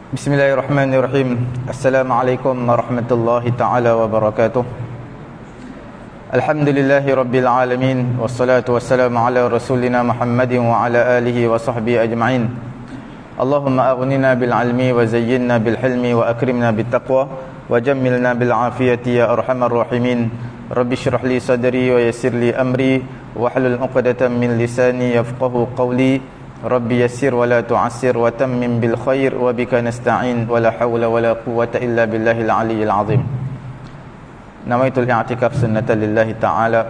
Bismillahirrahmanirrahim. Assalamualaikum warahmatullahi ta'ala wabarakatuh. Alhamdulillahi rabbil alamin. Wassalatu wassalamu ala rasulina Muhammadin wa ala alihi wa sahbihi ajma'in. Allahumma aghnina bil ilmi wa zayyinna bil hilmi wa akrimna bit taqwa wa jammilna bil afiyati ya arhamar rahimin. Rabbi shrah li sadri wa yassir li amri wahlul 'uqdatam min lisani yafqahu qawli. Rabbi yassir wa la tu'assir wa tammim bil khair wa bika nasta'in wa la hawla wa la quwwata illa billahil aliyyil azim. Nawaitul i'tikaf sunnatan lillahi ta'ala.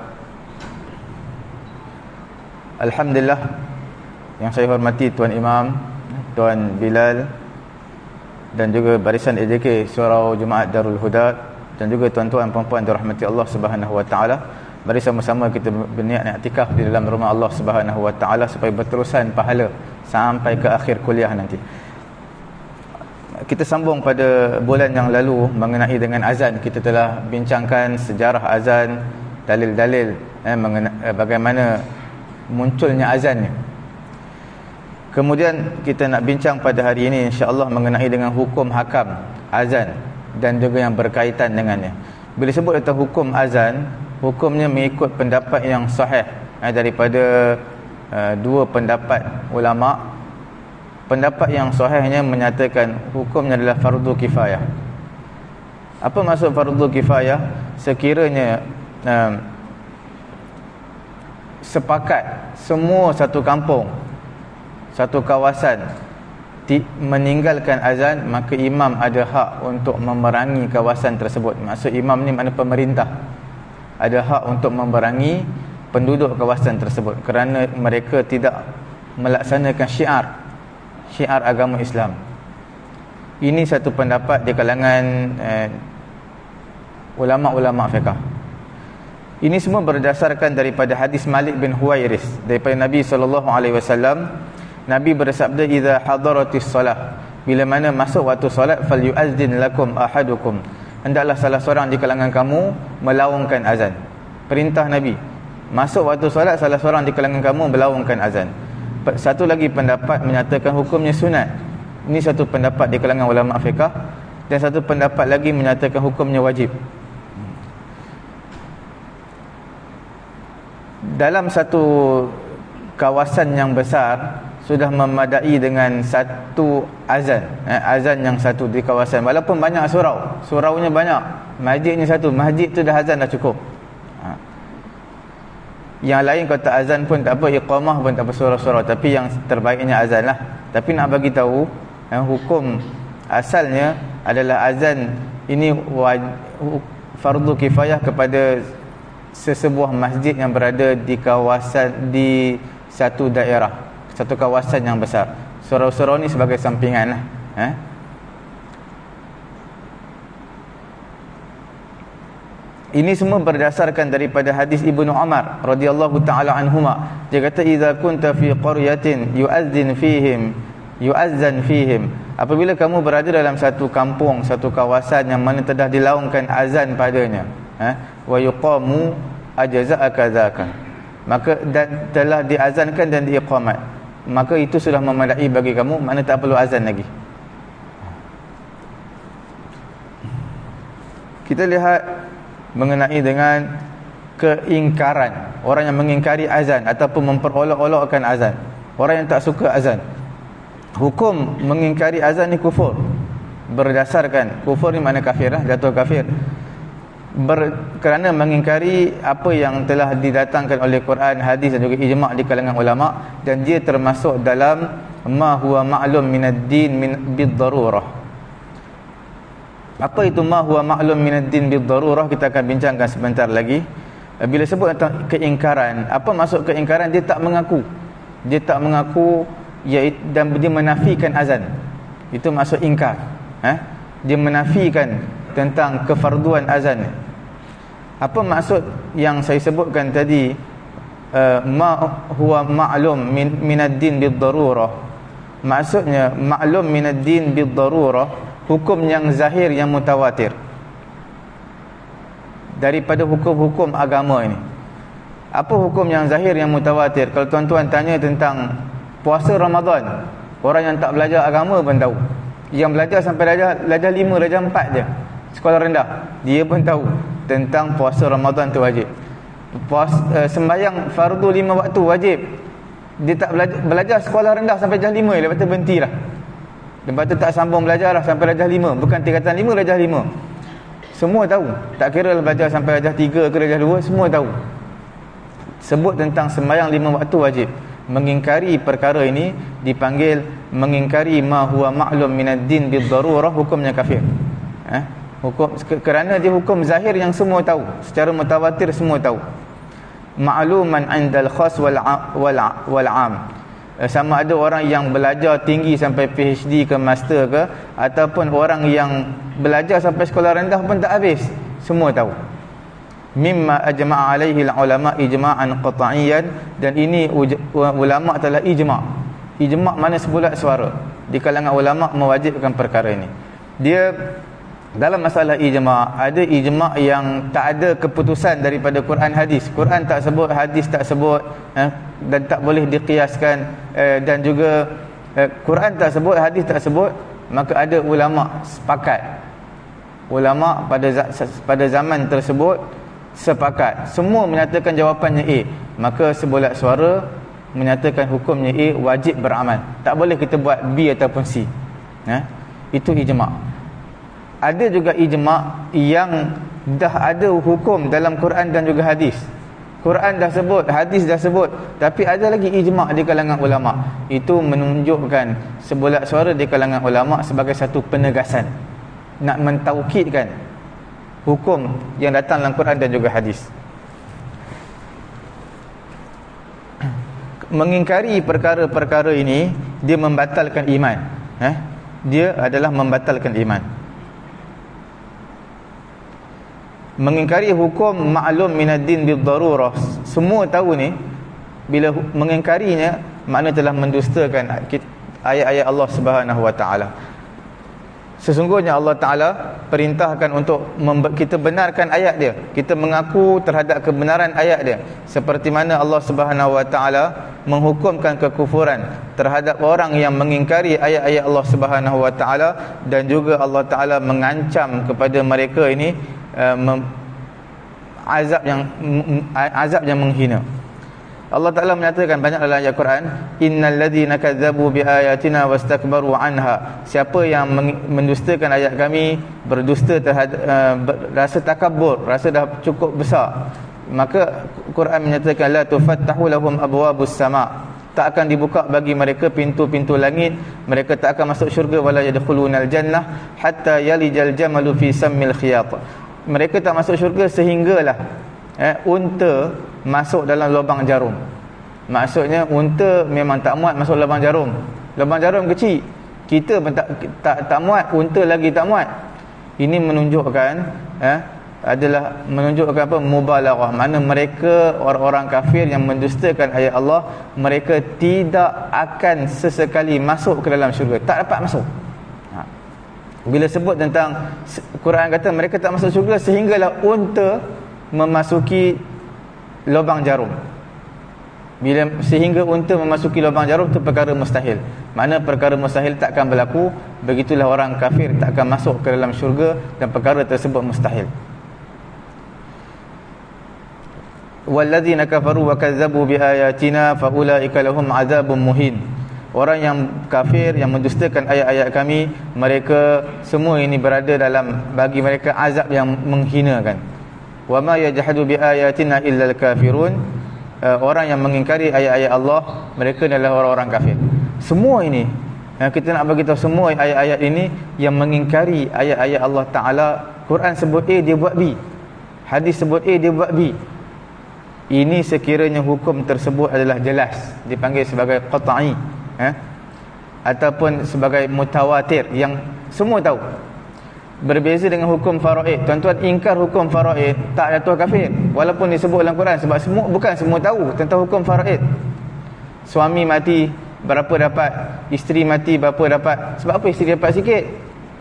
Alhamdulillah, yang saya hormati Tuan Imam, Tuan Bilal, dan juga barisan AJK Surau Jumaat Darul Huda, dan juga tuan-tuan puan-puan dirahmati Allah Subhanahu wa taala. Mari sama-sama kita berniat i'tikaf di dalam rumah Allah Subhanahu wa taala supaya berterusan pahala sampai ke akhir kuliah nanti. Kita sambung pada bulan yang lalu mengenai dengan azan. Kita telah bincangkan sejarah azan, dalil-dalil bagaimana munculnya azan ni. Kemudian kita nak bincang pada hari ini insya-Allah mengenai dengan hukum hakam azan dan juga yang berkaitan dengannya. Bila sebut tentang hukum azan, hukumnya mengikut pendapat yang sahih daripada dua pendapat ulama. Pendapat yang sahihnya menyatakan hukumnya adalah fardu kifayah. Apa maksud fardu kifayah? Sekiranya sepakat semua satu kampung, satu kawasan meninggalkan azan, maka imam ada hak untuk memerangi kawasan tersebut. Maksud imam ni mana pemerintah ada hak untuk memerangi penduduk kawasan tersebut kerana mereka tidak melaksanakan syiar agama Islam. Ini satu pendapat di kalangan ulama-ulama fiqh. Ini semua berdasarkan daripada hadis Malik bin Huwairis daripada Nabi SAW. Nabi bersabda, "Idza hadaratis solah," bila mana masuk waktu solat, "falyu'azzin lakum ahadukum," hendaklah salah seorang di kalangan kamu melaungkan azan. Perintah Nabi. Masuk waktu solat, salah seorang di kalangan kamu melaungkan azan. Satu lagi pendapat menyatakan hukumnya sunat. Ini satu pendapat di kalangan ulama fiqh, dan satu pendapat lagi menyatakan hukumnya wajib. Dalam satu kawasan yang besar sudah memadai dengan satu azan, azan yang satu di kawasan. Walaupun banyak suraunya banyak, masjidnya satu, masjid tu dah azan dah cukup. Yang lain kata azan pun tak apa, iqamah pun tak apa, surau-surau, tapi yang terbaiknya azan lah. Tapi nak bagi tahu hukum asalnya adalah azan ini fardu kifayah kepada sesebuah masjid yang berada di kawasan, di satu daerah, satu kawasan yang besar. Surau-surau ni sebagai sampingan lah. Ini semua berdasarkan daripada hadis Ibnu Umar radhiyallahu taala anhuma. Dia kata, "Idza kunta fi qaryatin yu'azzan fihim." Apabila kamu berada dalam satu kampung, satu kawasan yang mana telah dilaungkan azan padanya, wa yuqamu ajza'aka dzaka, maka telah diazankan dan diiqamat, maka itu sudah memadai bagi kamu, mana tak perlu azan lagi. Kita lihat mengenai dengan keingkaran, orang yang mengingkari azan ataupun memperolok-olokkan azan, orang yang tak suka azan. Hukum mengingkari azan ni kufur. Berdasarkan kufur ni makna kafir lah, jatuh kafir. Kerana mengingkari apa yang telah didatangkan oleh Quran, hadis dan juga ijma' di kalangan ulama', dan dia termasuk dalam ma huwa ma'lum minad din bid-darurah. Apa itu ma huwa ma'lum minad din bid-darurah, kita akan bincangkan sebentar lagi. Bila sebut tentang keingkaran, apa maksud keingkaran? Dia tak mengaku dan dia menafikan azan. Itu maksud ingkar. Dia menafikan tentang kefarduan azan. Apa maksud yang saya sebutkan tadi, ma huwa ma'lum minad din bid-darurah? Maksudnya ma'lum minad din bid-darurah, hukum yang zahir yang mutawatir daripada hukum-hukum agama ini. Apa hukum yang zahir yang mutawatir? Kalau tuan-tuan tanya tentang puasa Ramadan, orang yang tak belajar agama pun tahu. yang belajar sampai darjah 5, darjah 4 je, sekolah rendah, dia pun tahu tentang puasa Ramadan tu wajib. Sembahyang fardu 5 waktu wajib. Dia tak belajar sekolah rendah sampai darjah 5, lepas tu berhenti lah. Lepas tu tak sambung belajar lah sampai darjah 5. Bukan tingkatan 5, darjah 5. Semua tahu. Tak kira belajar sampai darjah 3 ke darjah 2, semua tahu. Sebut tentang sembahyang 5 waktu wajib. Mengingkari perkara ini dipanggil mengingkari ma huwa ma'lum minad din bid-darurah, hukumnya kafir. Hukum kerana dia hukum zahir yang semua tahu, secara mutawatir semua tahu. Ma'luman 'indal khas wal 'am. Sama ada orang yang belajar tinggi sampai PhD ke master ke, ataupun orang yang belajar sampai sekolah rendah pun tak habis, semua tahu. Mimma ajma'a alaihi ulama ijma'an qat'iyan, dan ini ulama telah ijma'. Ijma' mana sebulat suara di kalangan ulama mewajibkan perkara ini. Dia dalam masalah ijma', ada ijma' yang tak ada keputusan daripada Quran hadis. Quran tak sebut, hadis tak sebut, dan tak boleh dikiaskan, dan juga Quran tak sebut, hadis tak sebut, maka ada ulama sepakat. Ulama pada zaman tersebut sepakat, semua menyatakan jawapannya A, maka sebulat suara menyatakan hukumnya A, wajib beramal. Tak boleh kita buat B ataupun C. Itu ijma'. Ada juga ijma' yang dah ada hukum dalam Quran dan juga hadis. Quran dah sebut, hadis dah sebut, tapi ada lagi ijma' di kalangan ulama'. Itu menunjukkan sebulat suara di kalangan ulama' sebagai satu penegasan, nak mentaukidkan hukum yang datang dalam Quran dan juga hadis. Mengingkari perkara-perkara ini, dia membatalkan iman. Dia adalah membatalkan iman. Mengingkari hukum ma'lum minad din bid-darurah, semua tahu ni, bila mengingkarinya makna telah mendustakan ayat-ayat Allah Subhanahu wa taala. Sesungguhnya Allah Ta'ala perintahkan untuk kita benarkan ayat dia, kita mengaku terhadap kebenaran ayat dia, seperti mana Allah Subhanahu Wa Ta'ala menghukumkan kekufuran terhadap orang yang mengingkari ayat-ayat Allah Subhanahu Wa Ta'ala, dan juga Allah Ta'ala mengancam kepada mereka ini azab yang menghina. Allah Ta'ala menyatakan banyak dalam ayat Quran, innal ladzina kadzabu biayatina wastakbaru anha, siapa yang mendustakan ayat kami, berdusta terhadap rasa takabur, rasa dah cukup besar, maka Quran menyatakan la tufattahu lahum abwabus sama', tak akan dibuka bagi mereka pintu-pintu langit, mereka tak akan masuk syurga, wala yadkhulunal jannah hatta yalijal jamalu fi sammil khiyat, mereka tak masuk syurga sehinggalah unta masuk dalam lubang jarum. Maksudnya unta memang tak muat masuk lubang jarum. Lubang jarum kecil, kita pun tak muat, unta lagi tak muat. Ini menunjukkan adalah menunjukkan apa? Mubalaghah. Mana mereka orang-orang kafir yang mendustakan ayat Allah, mereka tidak akan sesekali masuk ke dalam syurga, tak dapat masuk. Bila sebut tentang Quran kata mereka tak masuk syurga sehinggalah unta memasuki lubang jarum. Bila sehingga unta memasuki lubang jarum, itu perkara mustahil. Mana perkara mustahil takkan berlaku, begitulah orang kafir tak akan masuk ke dalam syurga, dan perkara tersebut mustahil. Walladzina kafaru wa kazzabu biayatina faulaika lahum azabun muhin. Orang yang kafir, yang mendustakan ayat-ayat kami, mereka semua ini berada dalam, bagi mereka azab yang menghinakan. Wa ma yajhadu biayatina illal kafirun. Orang yang mengingkari ayat-ayat Allah, mereka adalah orang-orang kafir. Semua ini kita nak bagi tahu, semua ayat-ayat ini yang mengingkari ayat-ayat Allah Ta'ala. Quran sebut A, dia buat B. Hadis sebut A, dia buat B. Ini sekiranya hukum tersebut adalah jelas, dipanggil sebagai qat'i, ataupun sebagai mutawatir, yang semua tahu. Berbeza dengan hukum faraid. Tuan-tuan ingkar hukum faraid, tak jatuh kafir walaupun disebut dalam Quran, sebab bukan semua tahu tentang hukum faraid. Suami mati berapa dapat, isteri mati berapa dapat. Sebab apa isteri dapat sikit?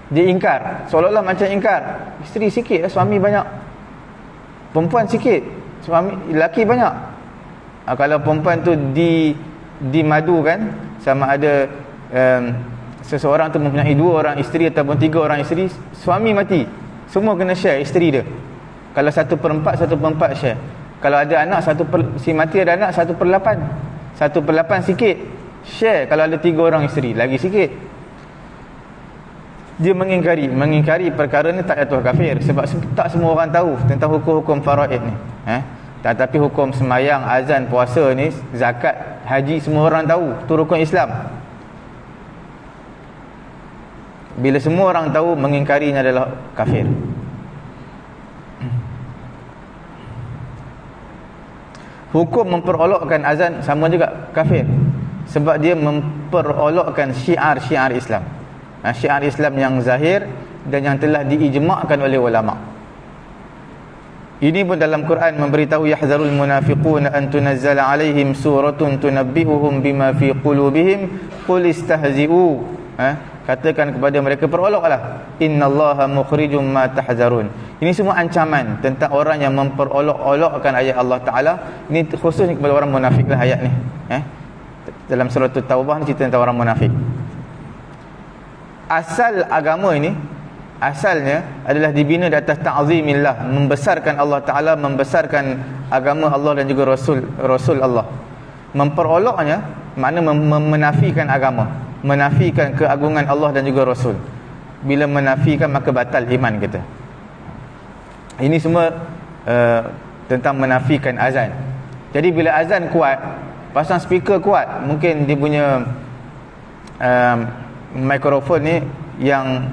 Dia ingkar, seolah-olah macam ingkar. Isteri sikit, suami banyak. Perempuan sikit, suami lelaki banyak. Kalau perempuan tu dimadukan, sama ada seseorang tu mempunyai 2 orang isteri ataupun 3 orang isteri, suami mati, semua kena share isteri dia. Kalau 1/4, 1/4 share. Kalau ada anak, si mati ada anak, 1/8. 1/8 sikit share. Kalau ada 3 orang isteri, lagi sikit. Dia mengingkari perkara ni tak jatuh kafir, sebab tak semua orang tahu tentang hukum-hukum faraid ni. Tetapi hukum semayang, azan, puasa ni, zakat, haji, semua orang tahu. Itu rukun Islam. Bila semua orang tahu, mengingkarinya adalah kafir. Hukum memperolokkan azan sama juga kafir, sebab dia memperolokkan syiar-syiar Islam. Syiar Islam yang zahir dan yang telah diijma'kan oleh ulama. Ini pun dalam Quran memberitahu, yahzarul munafiquna an tunazzala alaihim suratun tunabbi'uhum bima fi qulubihim qul istahzi'u. Katakan kepada mereka, peroloklah, innallaha mukhrijum ma tahzarun. Ini semua ancaman tentang orang yang memperolok-olokkan ayat Allah Ta'ala. Ini khususnya kepada orang munafik lah ayat ni. Dalam surah Taubah ni cerita tentang orang munafik. Asal agama ini, asalnya adalah dibina di atas ta'zimillah, membesarkan Allah Ta'ala, membesarkan agama Allah dan juga Rasul Allah. Memperoloknya makna menafikan agama, menafikan keagungan Allah dan juga Rasul. Bila menafikan, maka batal iman kita. Ini semua tentang menafikan azan. Jadi bila azan kuat, pasang speaker kuat, mungkin dia punya mikrofon ni yang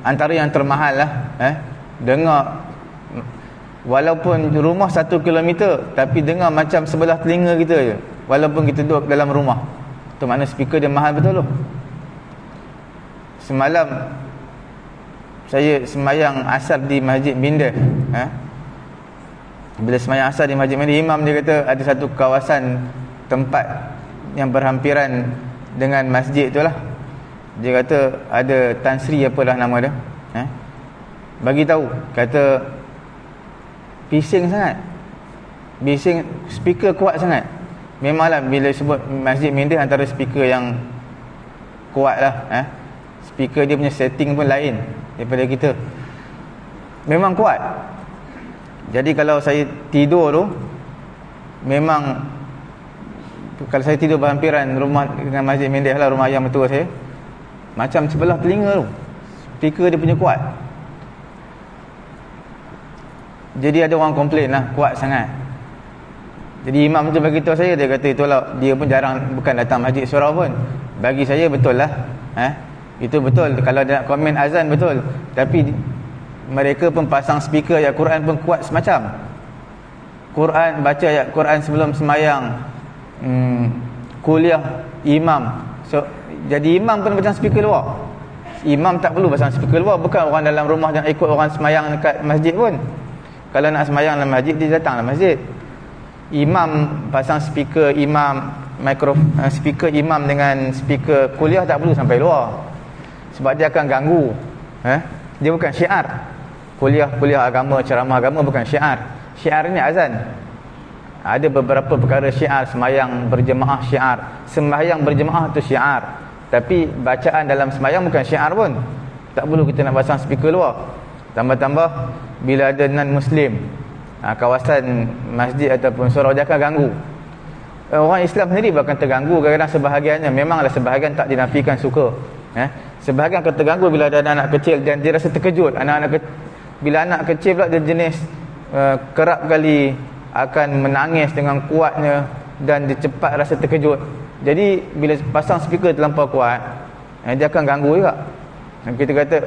antara yang termahal lah, dengar walaupun rumah 1 kilometer, tapi dengar macam sebelah telinga kita je, walaupun kita duduk dalam rumah. Tu makna speaker dia mahal betul tu. Semalam saya semayang asar di Masjid Mindah. Bila semayang asar di Masjid Mindah, imam dia kata ada satu kawasan tempat yang berhampiran dengan masjid tu lah. Dia kata ada Tan Sri apalah nama dia, bagi tahu, kata bising sangat, bising, speaker kuat sangat. Memanglah bila sebut Masjid Mindah, antara speaker yang kuat lah. Speaker dia punya setting pun lain daripada kita, memang kuat. Jadi kalau saya tidur tu, memang kalau saya tidur berhampiran rumah dengan Masjid Mindah lah, rumah ayah mertua saya, macam sebelah telinga tu speaker dia punya kuat. Jadi ada orang komplain lah, kuat sangat. Jadi imam tu bagi tahu saya, dia kata itulah, dia pun jarang, bukan datang masjid surau pun. Bagi saya betul lah, itu betul. Kalau dia nak komen azan, betul. Tapi mereka pun pasang speaker ayat Quran pun kuat semacam. Quran, baca ayat Quran sebelum semayang, kuliah imam. So, jadi imam pun pasang speaker luar. Imam tak perlu pasang speaker luar, bukan orang dalam rumah yang ikut orang semayang dekat masjid pun. Kalau nak semayang dalam masjid, dia datang dalam masjid. Imam pasang speaker imam, speaker imam dengan speaker kuliah tak perlu sampai luar, sebab dia akan ganggu. Dia bukan syiar. Kuliah agama, ceramah agama bukan syiar. Syiar ni azan. Ada beberapa perkara syiar, semayang berjemaah syiar, sembahyang berjemaah tu syiar. Tapi bacaan dalam semayang bukan syiar pun, tak perlu kita nak pasang speaker luar. Tambah-tambah bila ada non-Muslim, kawasan masjid ataupun surau, dia akan ganggu. Orang Islam sendiri bahkan terganggu kadang-kadang sebahagiannya. Memanglah sebahagian tak dinafikan suka, sebahagian akan terganggu bila ada anak kecil dan dia rasa terkejut. Bila anak kecil pula, dia jenis kerap kali akan menangis dengan kuatnya dan dia cepat rasa terkejut. Jadi bila pasang speaker terlampau kuat, dia akan ganggu juga. Dan kita kata,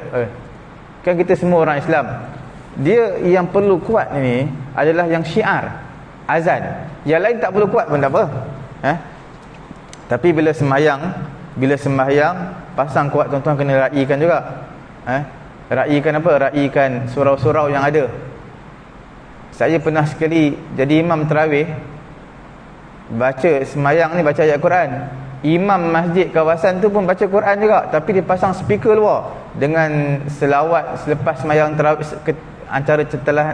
kan kita semua orang Islam, dia yang perlu kuat ni adalah yang syiar, azan. Yang lain tak perlu kuat pun tak apa. Tapi bila sembahyang pasang kuat, tuan-tuan kena raikan juga. Raikan apa? Raikan surau-surau yang ada. Saya pernah sekali jadi imam tarawih, baca sembahyang ni, baca ayat Quran. Imam masjid kawasan tu pun baca Quran juga, tapi dia pasang speaker luar dengan selawat selepas sembahyang tarawih. Antara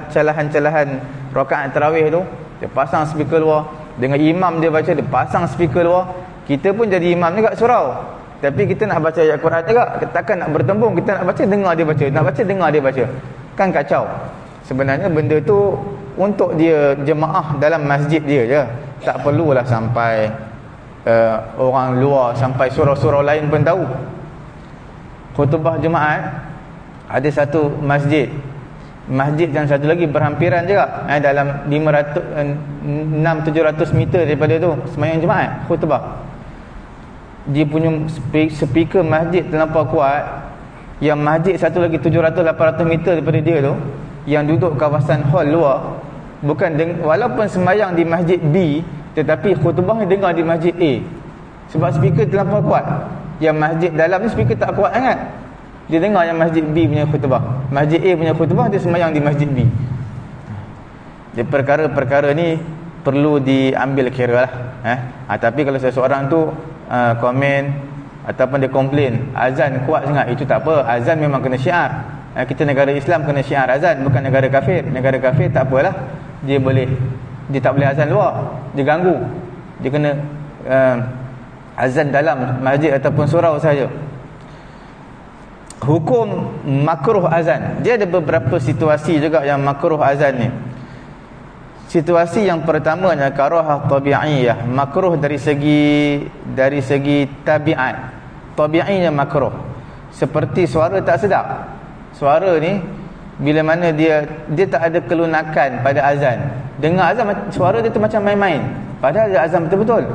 celahan-celahan rakaat tarawih tu, dia pasang speaker luar. Dengan imam dia baca, dia pasang speaker luar. Kita pun jadi imam juga surau, tapi kita nak baca ayat Quran juga, takkan nak bertembung. Kita nak baca, dengar dia baca, nak baca, dengar dia baca. Kan kacau. Sebenarnya benda tu untuk dia jemaah dalam masjid dia je, tak perlulah sampai orang luar, sampai surau-surau lain pun tahu. Khutbah Jumaat ada satu masjid dan satu lagi berhampiran juga, dalam 600-700 meter daripada tu sembahyang Jumaat khutbah. Dia punya speaker masjid terlampau kuat, yang masjid satu lagi 700-800 meter daripada dia tu, yang duduk kawasan hall luar, bukan walaupun sembahyang di masjid B, tetapi khutbahnya dengar di masjid A, sebab speaker terlampau kuat. Yang masjid dalam ni speaker tak kuat sangat, dia dengar yang masjid B punya khutbah, masjid A punya khutbah, dia sembahyang di masjid B. Jadi perkara-perkara ni perlu diambil kira lah. Tapi kalau seseorang tu komen ataupun dia komplain azan kuat sangat, itu tak apa. Azan memang kena syiar. Kita negara Islam kena syiar azan, bukan negara kafir. Negara kafir tak apalah, dia tak boleh azan luar, dia ganggu. Dia kena azan dalam masjid ataupun surau saja. Hukum makruh azan, dia ada beberapa situasi juga yang makruh azan ni. Situasi yang pertamanya karahah tabi'iyah, makruh dari segi tabiat. Tabi'inya makruh, seperti suara tak sedap. Suara ni bila mana dia tak ada kelunakan pada azan. Dengar azan, suara dia tu macam main-main, padahal dia azan betul-betul.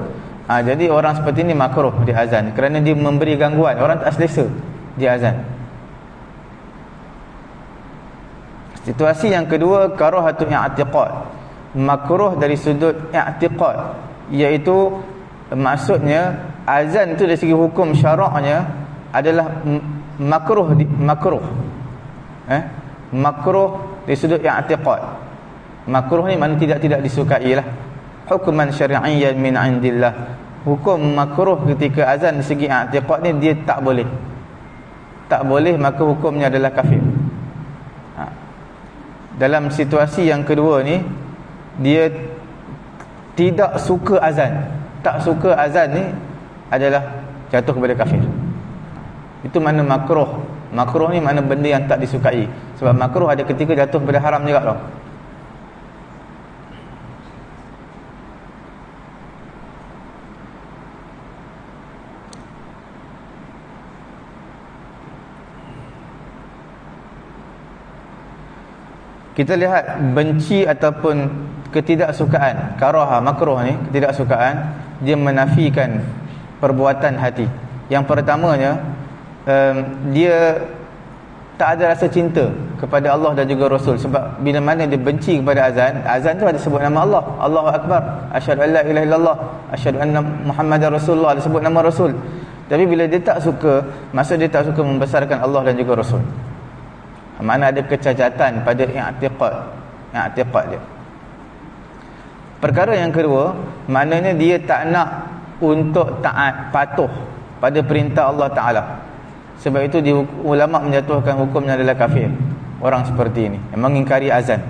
Jadi orang seperti ni makruh dia azan, kerana dia memberi gangguan, orang tak selesa dia azan. Situasi yang kedua karahatul i'tiqad, makruh dari sudut i'tiqad, iaitu maksudnya azan itu dari segi hukum syaraknya adalah makruh dari sudut i'tiqad. Makruh ni mana tidak disukai lah, hukuman syar'iyyan min indillah. Hukum makruh ketika azan dari segi i'tiqad ni dia tak boleh, maka hukumnya adalah kafir. Dalam situasi yang kedua ni, dia tidak suka azan, tak suka azan ni adalah jatuh kepada kafir. Itu mana makruh. Makruh ni mana benda yang tak disukai. Sebab makruh ada ketika jatuh kepada haram juga tau. Kita lihat benci ataupun ketidaksukaan, karaha, makruh ni, ketidaksukaan, dia menafikan perbuatan hati. Yang pertamanya, dia tak ada rasa cinta kepada Allah dan juga Rasul. Sebab bila mana dia benci kepada azan tu ada sebut nama Allah, Allahu Akbar, asyhadu an la ilaha illallah, asyhadu anna Muhammadar Rasulullah, ada sebut nama Rasul. Tapi bila dia tak suka, maksud dia tak suka membesarkan Allah dan juga Rasul. Mana ada kecacatan pada i'tiqad dia. Perkara yang kedua, maknanya dia tak nak untuk taat, patuh pada perintah Allah Ta'ala. Sebab itu ulama menjatuhkan hukumnya adalah kafir. Orang seperti ini yang mengingkari azan.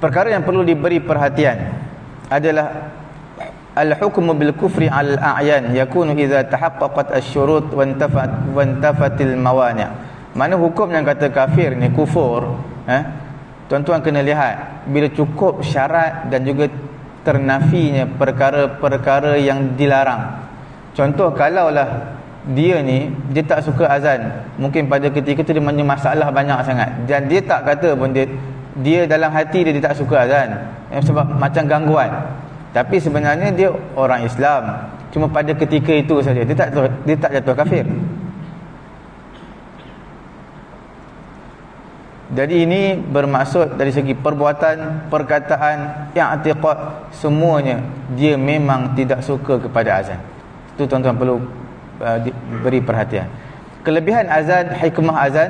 Perkara yang perlu diberi perhatian adalah al-hukmu bil kufri al a'yan yakunu idza tahaqqaqat asy-syurut wa intafatil mawani'. Mana hukum yang kata kafir ni, kufur, tuan-tuan kena lihat bila cukup syarat dan juga ternafinya perkara-perkara yang dilarang. Contoh, kalaulah dia tak suka azan, mungkin pada ketika itu dia punya masalah banyak sangat, dan dia tak kata pun dia dalam hati dia tak suka azan, sebab macam gangguan. Tapi sebenarnya dia orang Islam, cuma pada ketika itu saja dia tak jatuh kafir. Jadi ini bermaksud dari segi perbuatan, perkataan, i'tiqad, semuanya dia memang tidak suka kepada azan. Itu tuan-tuan perlu beri perhatian. Kelebihan azan, hikmah azan.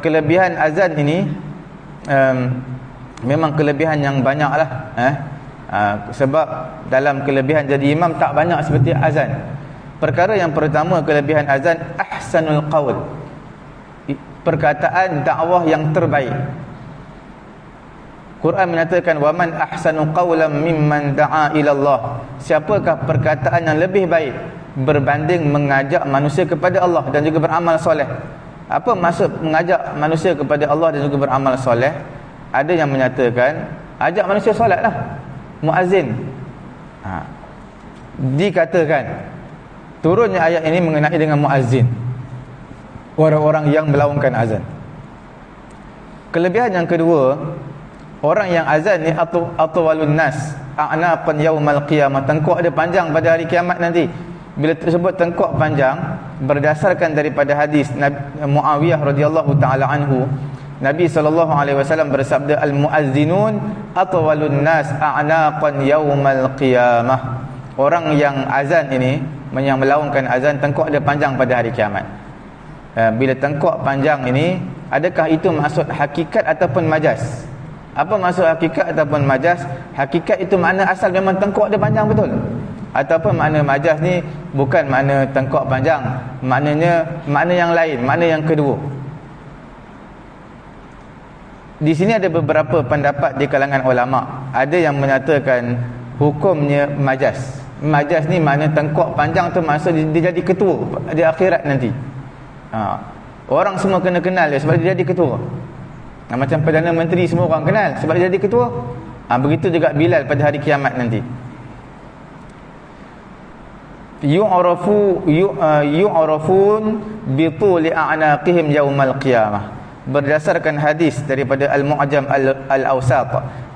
Kelebihan azan ini memang kelebihan yang banyak lah. Sebab dalam kelebihan jadi imam tak banyak seperti azan. Perkara yang pertama, kelebihan azan, ahsanul qaul, perkataan dakwah yang terbaik. Quran menyatakan, waman ahsanu qawlan mimman da'a ila Allah. Siapakah perkataan yang lebih baik berbanding mengajak manusia kepada Allah dan juga beramal soleh? Apa maksud mengajak manusia kepada Allah dan juga beramal soleh? Ada yang menyatakan ajak manusia solatlah, muazzin. Dikatakan turunnya ayat ini mengenai dengan muazzin, orang-orang yang melaungkan azan. Kelebihan yang kedua, orang yang azan ni atwalun nas a'naqan yaumal qiyamah, tengkok dia panjang pada hari kiamat nanti. Bila tersebut tengkok panjang, berdasarkan daripada hadis Muawiyah radhiyallahu taala anhu, Nabi SAW bersabda, al-muazzinun atwalun nas a'naqan yaumal qiyamah. Orang yang azan ini, yang melaungkan azan, tengkok dia panjang pada hari kiamat. Bila tengkok panjang ini, adakah itu maksud hakikat ataupun majaz? Apa maksud hakikat ataupun majaz? Hakikat itu makna asal memang tengkok dia panjang betul, ataupun makna majaz ni bukan makna tengkok panjang, maknanya makna yang lain, makna yang kedua. Di sini ada beberapa pendapat di kalangan ulama. Ada yang menyatakan hukumnya majaz. Majaz ni makna tengkok panjang tu maksud dia jadi ketua di akhirat nanti. Orang semua kena kenal dia sebab dia jadi ketua. Macam Perdana Menteri semua orang kenal sebab dia jadi ketua. Begitu juga Bilal pada hari kiamat nanti. Yu'rafun bituli a'naqihim yaumal qiyamah. Berdasarkan hadis daripada Al-Mu'jam Al-Awsat,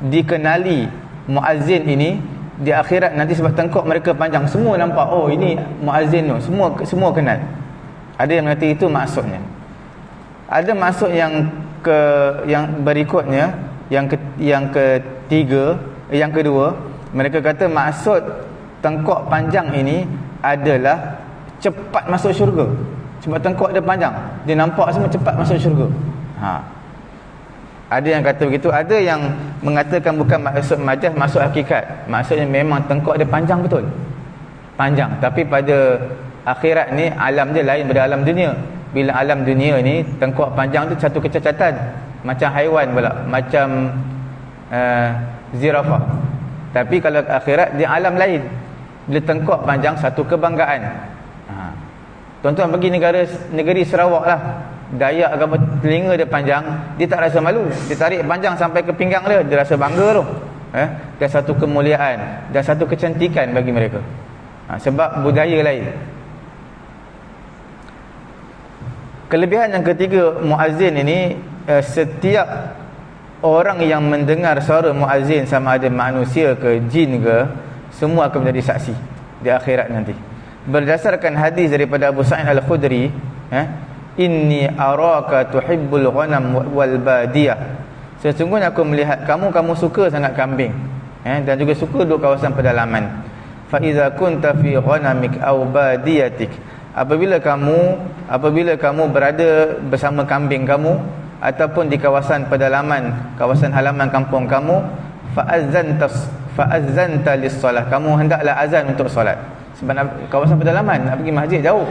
dikenali muazzin ini di akhirat nanti sebab tengkok mereka panjang. Semua nampak, oh ini muazzin tu, semua kenal. Ada yang mengatakan itu maksudnya. Ada maksud yang berikutnya, yang kedua, mereka kata maksud tengkok panjang ini adalah cepat masuk syurga. Sebab tengkok dia panjang, dia nampak semua cepat masuk syurga. Ada yang kata begitu. Ada yang mengatakan bukan maksud majaz, maksud hakikat. Maksudnya memang tengkok dia panjang betul, panjang. Tapi pada akhirat ni alam dia lain daripada alam dunia. Bila alam dunia ni tengkok panjang tu satu kecacatan, macam haiwan pula, macam zirafah. Tapi kalau akhirat dia alam lain, bila tengkok panjang satu kebanggaan. Tuan-tuan pergi negeri Sarawak lah, Dayak agama, telinga dia panjang, dia tak rasa malu, dia tarik panjang sampai ke pinggang dia rasa bangga tu. Dan satu kemuliaan dan satu kecantikan bagi mereka. Sebab budaya lain. Kelebihan yang ketiga muazzin ini, setiap orang yang mendengar suara muazzin, sama ada manusia ke jin ke, semua akan menjadi saksi di akhirat nanti. Berdasarkan hadis daripada Abu Sa'id Al-Khudri, inni araka tuhibbul ghanam wal badiyah, sesungguhnya aku melihat kamu suka sangat kambing, dan juga suka duduk kawasan pedalaman. Fa iza kunta fi ghanamik aw badiyatik, apabila kamu berada bersama kambing kamu ataupun di kawasan pedalaman, kawasan halaman kampung kamu, fa'azzanta lis-solah, kamu hendaklah azan untuk solat. Sebab kawasan pedalaman, nak pergi masjid jauh,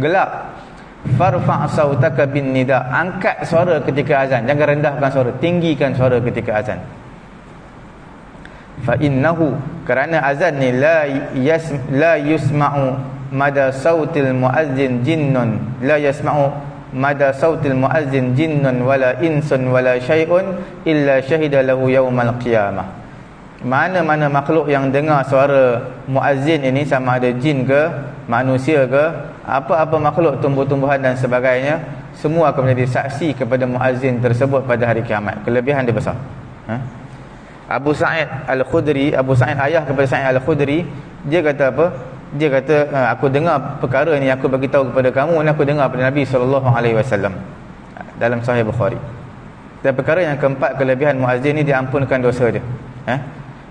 gelap. Farfa' sautaka bin nida, angkat suara ketika azan, jangan rendahkan suara, tinggikan suara ketika azan. Fa innahu, kerana azan ni la yusma'u mada sautil muazzin jinnun, la yasma'u mada sautil muazzin jinnun wala insun wala syai'un illa syahida lahu yaumal qiyamah. Mana-mana makhluk yang dengar suara muazzin ini, sama ada jin ke, manusia ke, apa-apa makhluk, tumbuh-tumbuhan dan sebagainya, semua akan menjadi saksi kepada muazzin tersebut pada hari kiamat. Kelebihan dia besar. Abu Sa'id Al-Khudri, Abu Sa'id ayah kepada Sa'id Al-Khudri, dia kata apa? Dia kata, aku dengar perkara ni, aku bagi tahu kepada kamu, dan aku dengar pada Nabi SAW dalam Sahih Bukhari. Dan perkara yang keempat, kelebihan muazzin ni, diampunkan dosa dia.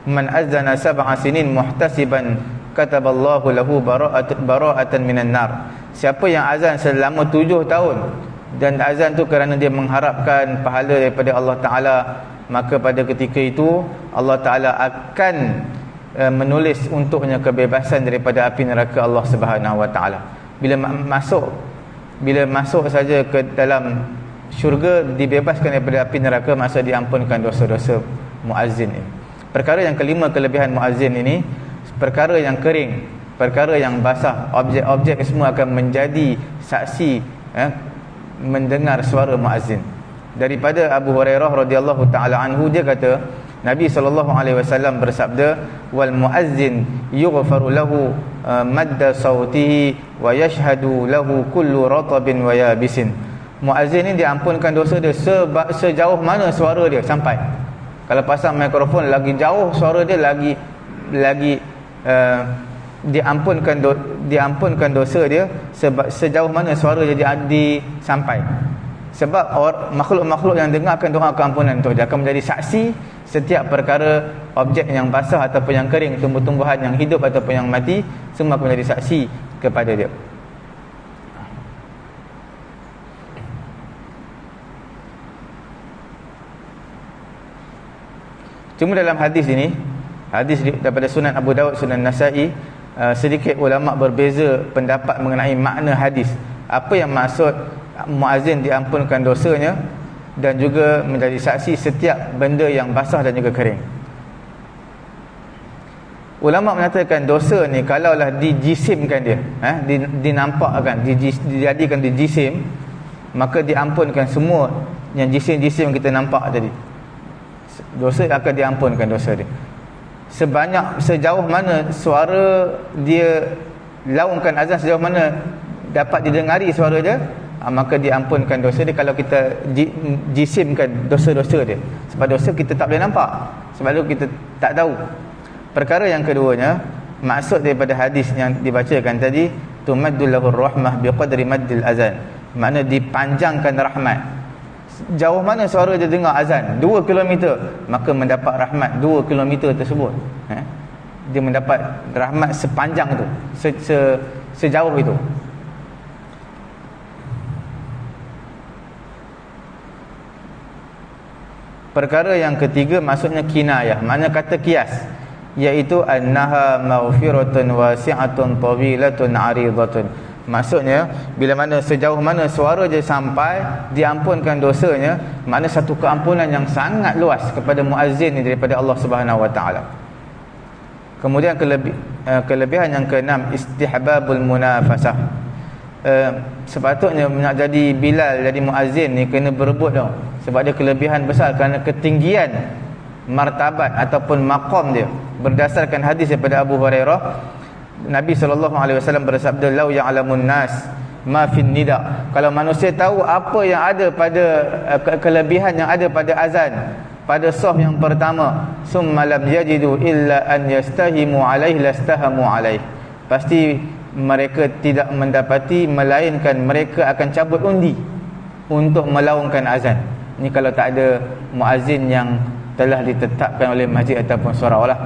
Man azzana sab'a sinin muhtasiban kataballahu lahu bara'atan minan nar. Siapa yang azan selama 7 tahun, dan azan tu kerana dia mengharapkan pahala daripada Allah Ta'ala, maka pada ketika itu Allah Ta'ala akan menulis untuknya kebebasan daripada api neraka Allah Subhanahu Wa Taala. Bila masuk saja ke dalam syurga, dibebaskan daripada api neraka, maksud diampunkan dosa-dosa muazzin ini. Perkara yang kelima kelebihan muazzin ini, perkara yang kering, perkara yang basah, objek-objek semua akan menjadi saksi mendengar suara muazzin. Daripada Abu Hurairah radhiyallahu taala anhu, dia kata Nabi SAW bersabda, wal muazzin yughfaru lahu madda sautihi wa yashhadu lahu kullu ratabin wa yabisin. Muazzin ni diampunkan dosa dia sejauh mana suara dia sampai. Kalau pasang mikrofon lagi jauh, suara dia lagi diampunkan dosa dia sejauh mana suara dia sampai. Sebab makhluk-makhluk yang dengarkan doa keampunan itu, dia akan menjadi saksi setiap perkara, objek yang basah ataupun yang kering, tumbuh-tumbuhan yang hidup ataupun yang mati, semua akan menjadi saksi kepada dia. Cuma dalam hadis ini, hadis daripada Sunan Abu Daud, Sunan Nasa'i, sedikit ulama berbeza pendapat mengenai makna hadis. Apa yang maksud muazzin diampunkan dosanya dan juga menjadi saksi setiap benda yang basah dan juga kering. Ulama menyatakan dosa ni kalaulah dijisimkan dia, dinampakkan, dijadikan dijisim, maka diampunkan semua yang jisim-jisim kita nampak tadi. Dosa akan diampunkan dosa dia. Sejauh mana suara dia laungkan azan, sejauh mana dapat didengari suara dia, maka diampunkan dosa dia kalau kita jisimkan dosa-dosa dia. Sebab dosa kita tak boleh nampak, sebab itu kita tak tahu. Perkara yang keduanya, maksud daripada hadis yang dibacakan tadi, tumaddul lahur rahmah biqadri maddil azan, makna dipanjangkan rahmat. Jauh mana suara dia dengar azan, 2 km, maka mendapat rahmat 2 km tersebut. Dia mendapat rahmat sepanjang itu, sejauh itu. Perkara yang ketiga maksudnya kinayah, makna kata kias, iaitu annaha maghfiratun wasi'atun tawilatun 'aridatun. Maksudnya bila mana sejauh mana suara dia sampai, diampunkan dosanya, makna satu keampunan yang sangat luas kepada muazzin ni daripada Allah Subhanahu Wa Taala. Kemudian kelebihan yang keenam, istihbabul munafasah. Sepatutnya nak jadi Bilal, jadi muazzin ni kena berebut tau. Sebab dia kelebihan besar kerana ketinggian martabat ataupun maqam dia. Berdasarkan hadis daripada Abu Hurairah, Nabi SAW bersabda, lau ya'lamun nas ma fin nida. Kalau manusia tahu apa yang ada pada kelebihan yang ada pada azan, pada saf yang pertama, summa lam yajidu illa an yastahimu alaihi lastahamu alaihi, pasti mereka tidak mendapati melainkan mereka akan cabut undi untuk melaungkan azan. Ini kalau tak ada muazzin yang telah ditetapkan oleh masjid ataupun surau lah,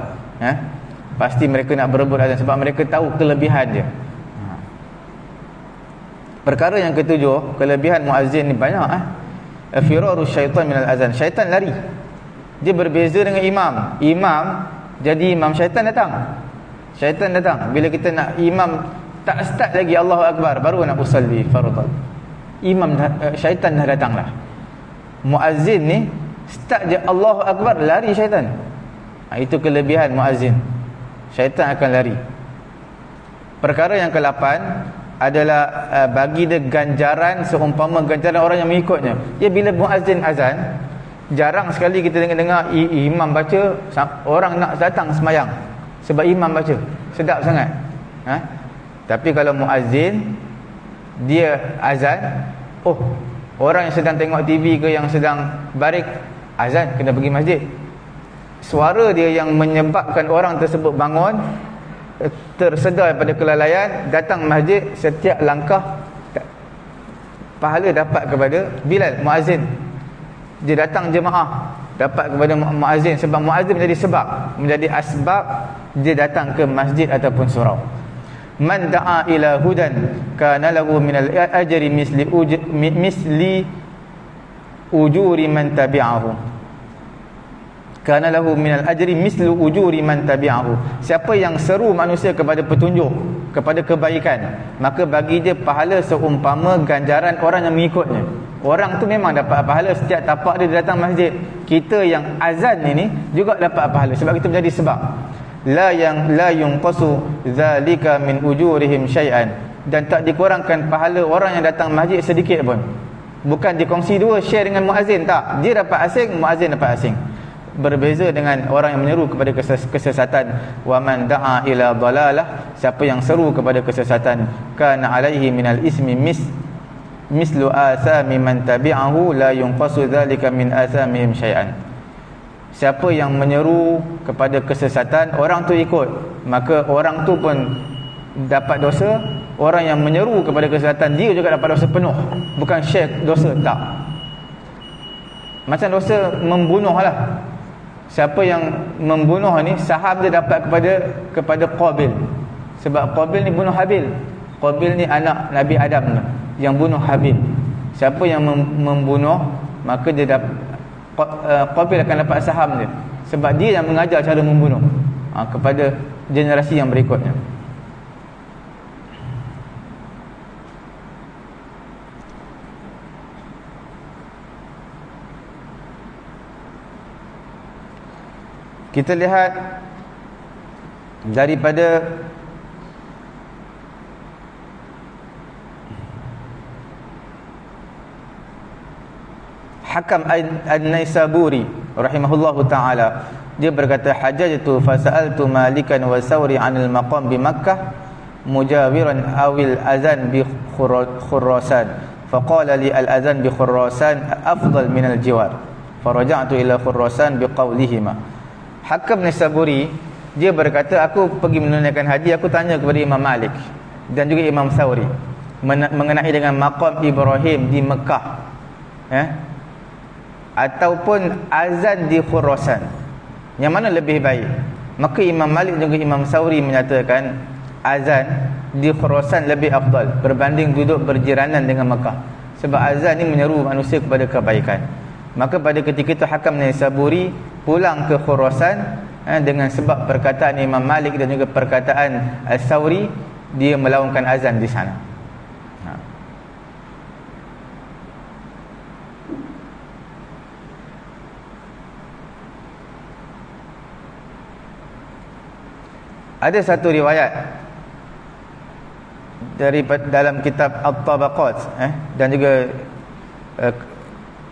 pasti mereka nak berebut azan sebab mereka tahu kelebihan dia. Perkara yang ketujuh, kelebihan muazzin ni banyak. Firaru syaitan minal azan, syaitan lari. Dia berbeza dengan imam. Imam jadi imam, syaitan datang. Syaitan datang bila kita nak imam tak start lagi Allahu Akbar, baru nak usalli fardhu, imam syaitan dah datang lah. Muazzin ni start je Allahu Akbar, lari syaitan. Itu kelebihan muazzin, syaitan akan lari. Perkara yang ke-8 adalah bagi dia ganjaran seumpama ganjaran orang yang mengikutnya. Ya, bila muazzin azan, jarang sekali kita dengar imam baca orang nak datang semayang sebab imam baca sedap sangat. Tapi kalau muazzin dia azan, orang yang sedang tengok TV ke yang sedang barik, azan kena pergi masjid. Suara dia yang menyebabkan orang tersebut bangun, tersedar daripada kelalaian, datang masjid, setiap langkah pahala dapat kepada Bilal muazzin. Dia datang jemaah dapat kepada muazzin, sebab muazzin menjadi sebab, menjadi asbab dia datang ke masjid ataupun surau. Man da'a ila hudan kana lahu minal ajri misli ujuri man tabi'ahu. kana lahu minal ajri mislu ujuri man tabi'ahu. Siapa yang seru manusia kepada petunjuk, kepada kebaikan, maka bagi dia pahala seumpama ganjaran orang yang mengikutnya. Orang tu memang dapat pahala setiap tapak dia datang masjid. Kita yang azan ini juga dapat pahala sebab kita menjadi sebab. La yunqasu zalika min ujurihim syai'an, dan tak dikurangkan pahala orang yang datang masjid sedikit pun. Bukan dikongsi dua, share dengan muazzin, tak. Dia dapat asing, muazzin dapat asing. Berbeza dengan orang yang menyeru kepada kesesatan. Wa man da'a ila dhalalah, siapa yang seru kepada kesesatan, kana alaihi minal ismi mislu asami man tabi'ahu la yunqasu dhalika min asamihim syai'an. Siapa yang menyeru kepada kesesatan, orang tu ikut, maka orang tu pun dapat dosa. Orang yang menyeru kepada kesesatan, dia juga dapat dosa penuh. Bukan share dosa, tak. Macam dosa membunuh lah. Siapa yang membunuh ni, saham dia dapat kepada Qabil. Sebab Qabil ni bunuh Habil. Qabil ni anak Nabi Adam ni, yang bunuh Habil. Siapa yang membunuh, maka dia dapat, Qabil akan dapat saham dia. Sebab dia yang mengajar cara membunuh kepada generasi yang berikutnya. Kita lihat daripada Hakam An-Naisaburi rahimahullahu ta'ala, dia berkata, hajajtu fasa'altu Malikan wa Sawri 'anil maqam bi Makkah mujawiran awil azan bi Khurasan, faqala li al-azan bi Khurasan afdal min al-jiwar, faraja'tu ila Khurasan bi qawlihima. Hakam Naisaburi, dia berkata, aku pergi menunaikan haji, aku tanya kepada Imam Malik dan juga Imam Thawri mengenai dengan maqam Ibrahim di Mekah, ataupun azan di Khurasan, yang mana lebih baik? Maka Imam Malik dan juga Imam Thawri menyatakan azan di Khurasan lebih afdal berbanding duduk berjiranan dengan Mekah. Sebab azan ni menyeru manusia kepada kebaikan. Maka pada ketika itu Hakam Naisaburi pulang ke Khurasan dengan sebab perkataan Imam Malik dan juga perkataan Al-Thawri, dia melaungkan azan di sana. Ada satu riwayat dalam kitab At-Tabaqat dan juga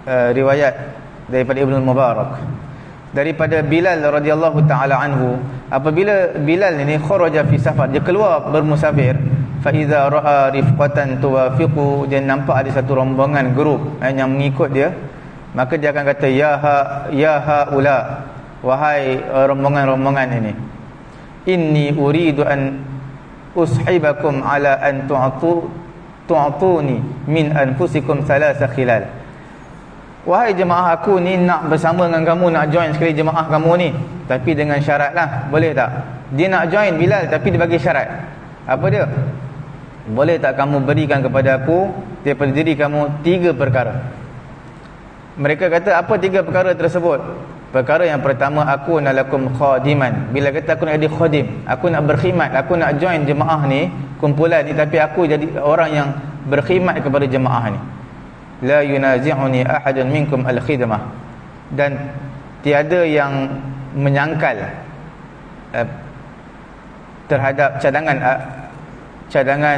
riwayat daripada Ibnu Mubarak daripada Bilal radhiyallahu taala anhu, apabila Bilal ini kharaja fi safar, dia keluar bermusafir, fa iza ra'a rifqatan tuwafiqu, dia nampak ada satu rombongan grup yang mengikut dia, maka dia akan kata, ya haula, wahai rombongan-rombongan ini, inni uridu an ushibakum ala an tu'tuni min anfusikum thalatha khilal. Wahai jemaah aku ni, nak bersama dengan kamu, nak join sekali jemaah kamu ni, tapi dengan syarat lah, boleh tak? Dia nak join Bilal tapi dia bagi syarat. Apa dia? Boleh tak kamu berikan kepada aku daripada diri kamu 3 perkara? Mereka kata, apa 3 perkara tersebut? Perkara yang pertama, aku nalakum khadiman. Bila kata aku nak jadi khadim, aku nak berkhidmat, aku nak join jemaah ni, kumpulan ni, tapi aku jadi orang yang berkhidmat kepada jemaah ni. La yunazi'uni ahadun minkum al-khidmah, dan tiada yang menyangkal terhadap cadangan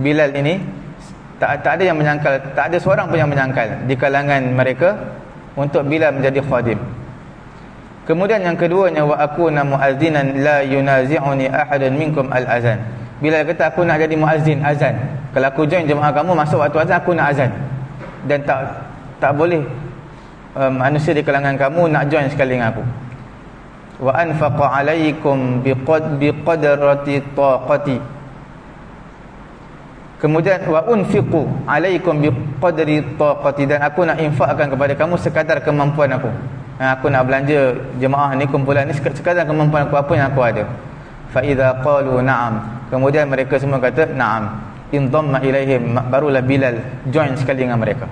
Bilal ini. Tak ada yang menyangkal, tak ada seorang pun yang menyangkal di kalangan mereka untuk Bilal menjadi khadim. Kemudian yang keduanya, wa akuna muazzinan la yunazi'uni ahadun minkum al-azan. Bilal kata, aku nak jadi muazzin, azan. Kalau aku join jemaah kamu, masuk waktu azan, aku nak azan. Dan tak boleh manusia di kalangan kamu nak join sekali dengan aku. Wa anfaqa alaikum biqadrati taqati. Kemudian wa unfiqu alaikum biqadri taqati, dan aku nak infakkan kepada kamu sekadar kemampuan aku. Aku nak belanja jemaah ni, kumpulan ni, sekadar kemampuan aku, apa yang aku ada. Fa idza qalu na'am, kemudian mereka semua kata na'am, indhamma ilaihim, barulah Bilal join sekali dengan mereka.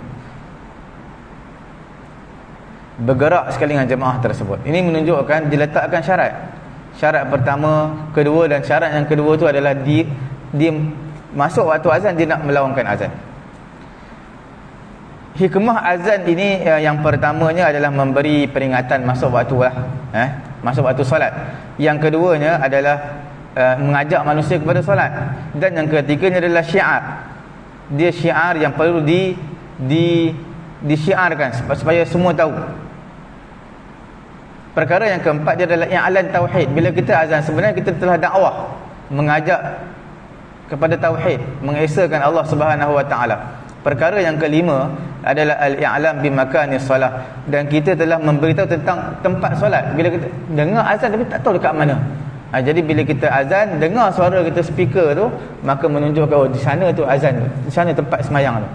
bergerak sekali dengan jemaah tersebut. Ini menunjukkan diletakkan syarat. Syarat pertama, kedua dan syarat yang kedua tu adalah dia masuk waktu azan, dia nak melaungkan azan. Hikmah azan ini yang pertamanya adalah memberi peringatan masuk waktu lah, masuk waktu solat. Yang keduanya adalah mengajak manusia kepada solat. Dan yang ketiganya adalah syiar. Dia syiar yang perlu disyiarkan supaya semua tahu. Perkara yang keempat dia adalah i'lan tauhid. Bila kita azan, sebenarnya kita telah dakwah, mengajak kepada tauhid, mengesakan Allah Subhanahu wa taala. Perkara yang kelima adalah al-i'lam bi makani solah, dan kita telah memberitahu tentang tempat solat. Bila kita dengar azan tapi tak tahu dekat mana. Jadi bila kita azan, dengar suara kita speaker tu, maka menunjukkan di sana tu azan tu, di sana tempat sembahyang tu.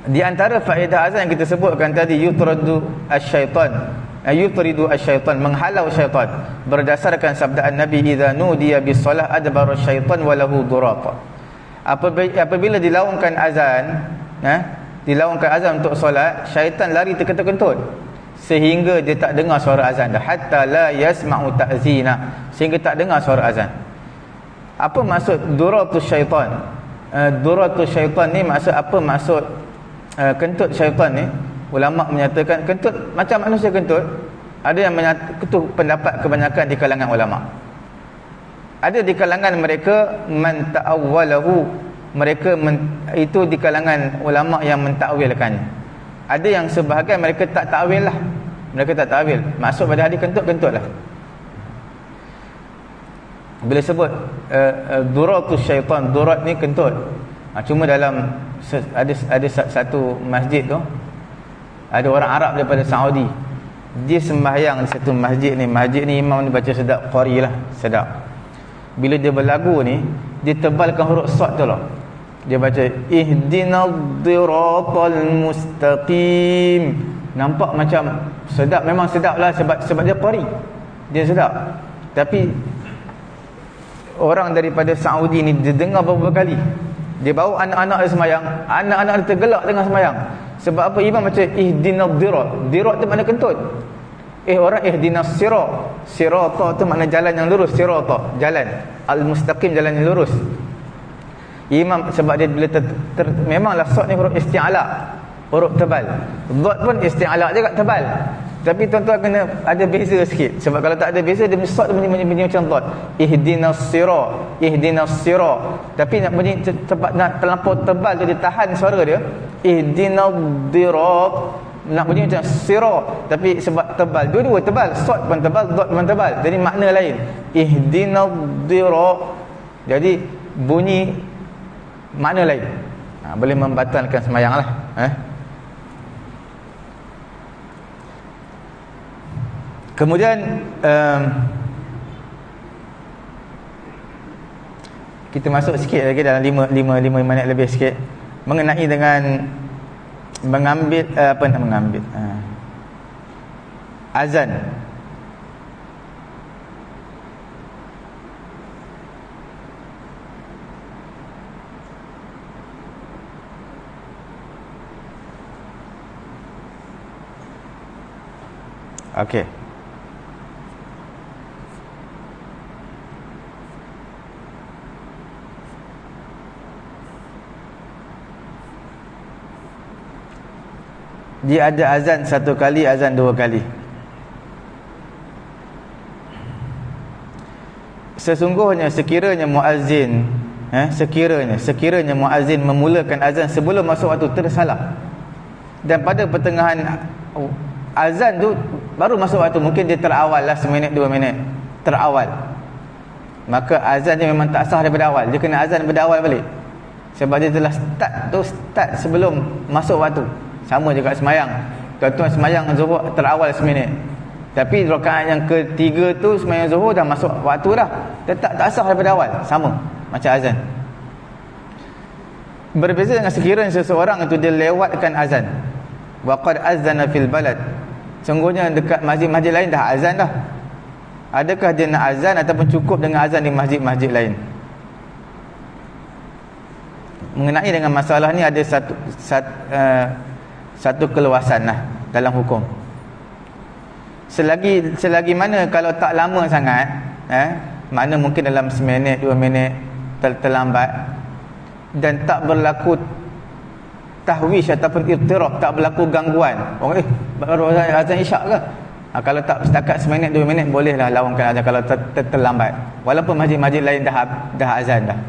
Di antara faedah azan yang kita sebutkan tadi, yutridu asyaitan, menghalau syaitan, berdasarkan sabdaan Nabi, idza nudiya bis salah adbara syaitan wa lahu durata. Apabila dilaungkan azan, dilaungkan azan untuk solat, syaitan lari terkentut-kentut sehingga dia tak dengar suara azan dah, hatta la yasma'u ta'zina, sehingga tak dengar suara azan. Apa maksud duratu syaitan? Duratu syaitan ni maksud apa? Maksud kentut syaitan ni, ulama menyatakan kentut macam manusia kentut. Ada yang menyatakan pendapat kebanyakan di kalangan ulama. Ada di kalangan mereka man ta'awwalahu, mereka itu di kalangan ulama yang mentakwilkannya. Ada yang sebahagian mereka tak takwil lah, mereka tak takwil, maksud pada hadis kentut-kentut lah. Bila sebut duratus syaitan, durat ni kentut. Cuma dalam ada satu masjid tu, ada orang Arab daripada Saudi, dia sembahyang di satu masjid ni imam ni baca sedap qari lah, sedap. Bila dia berlagu ni, dia tebalkan huruf sad tu lah. Dia baca ihdinal siratal mustaqim. Nampak macam sedap, memang sedap lah sebab dia qari, dia sedap. Tapi orang daripada Saudi ni dia dengar beberapa kali, dia bawa anak-anak dia sembahyang, anak-anak dia tergelak tengah sembahyang. Sebab apa? Imam macam ihdinas dirat. Dirat tu makna kentut. Orang ihdinas sirat. Sirata tu makna jalan yang lurus, sirata, jalan al-mustaqim, jalan yang lurus. Imam sebab dia bila memanglah sad ni huruf isti'ala, huruf tebal. Dhat pun isti'ala juga tebal. Tapi tuan-tuan kena ada beza sikit. Sebab kalau tak ada beza, dia sad tu bunyi macam dhat. Ihdinas sirat, ihdinas sirat. Tapi nak bunyi tempat nak terlampau tebal tu, dia tahan suara dia. Ihdinas dirat, nak bunyi macam sirat, tapi sebab tebal, dua-dua tebal, sad pun tebal, dhat pun tebal, jadi makna lain. Ihdinas dirat, jadi bunyi makna lain. Boleh membatalkan sembahyang lah. Kemudian kita masuk sikit lagi dalam 5 minit lebih sikit mengenai dengan mengambil azan. Okey. Dia ada azan satu kali, azan dua kali. Sesungguhnya sekiranya muazzin sekiranya muazzin memulakan azan sebelum masuk waktu, tersalah. Dan pada pertengahan azan tu baru masuk waktu, mungkin dia terawal lah seminit 2 minit terawal, maka azan dia memang tak sah daripada awal. Dia kena azan daripada awal balik, sebab dia telah start sebelum masuk waktu. Sama juga sembahyang. Tuan-tuan sembahyang zuhur terawal seminit, tapi rakaat yang ketiga tu sembahyang zuhur dah masuk waktu dah, tetap tak sah daripada awal. Sama macam azan. Berbeza dengan sekiranya seseorang itu dia lewatkan azan. Wa qad azana fil balad, sungguhnya dekat masjid-masjid lain dah azan dah. Adakah dia nak azan ataupun cukup dengan azan di masjid-masjid lain? Mengenai dengan masalah ni ada satu keluasan lah. dalam hukum. Selagi mana kalau tak lama sangat, mana mungkin dalam 1 minit 2 minit terlambat dan tak berlaku tahwish ataupun irtirab, tak berlaku gangguan. Orang baru azan isyak ke? Kalau tak setakat 1 minit 2 minit bolehlah lawankan azan kalau terlambat. Walaupun masjid-masjid lain dah azan dah.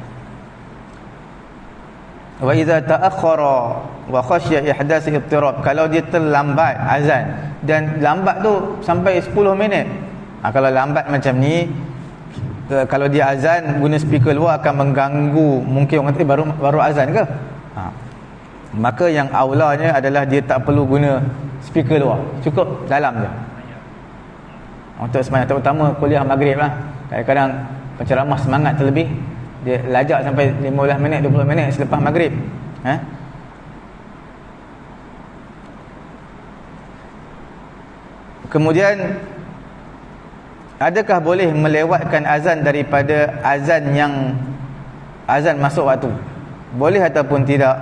Wa idza ta'akhkhara wa khasya ihdath ittirab, kalau dia terlambat azan dan lambat tu sampai 10 minit. Kalau lambat macam ni, kalau dia azan guna speaker luar akan mengganggu, mungkin orang kata baru azan ke? Maka yang aulanya adalah dia tak perlu guna speaker luar, cukup dalam je. Untuk semayang terutama kuliah maghrib lah, kadang-kadang penceramah semangat terlebih, dia lajak sampai 15 minit 20 minit selepas maghrib. Kemudian adakah boleh melewatkan azan daripada azan masuk waktu? Boleh ataupun tidak?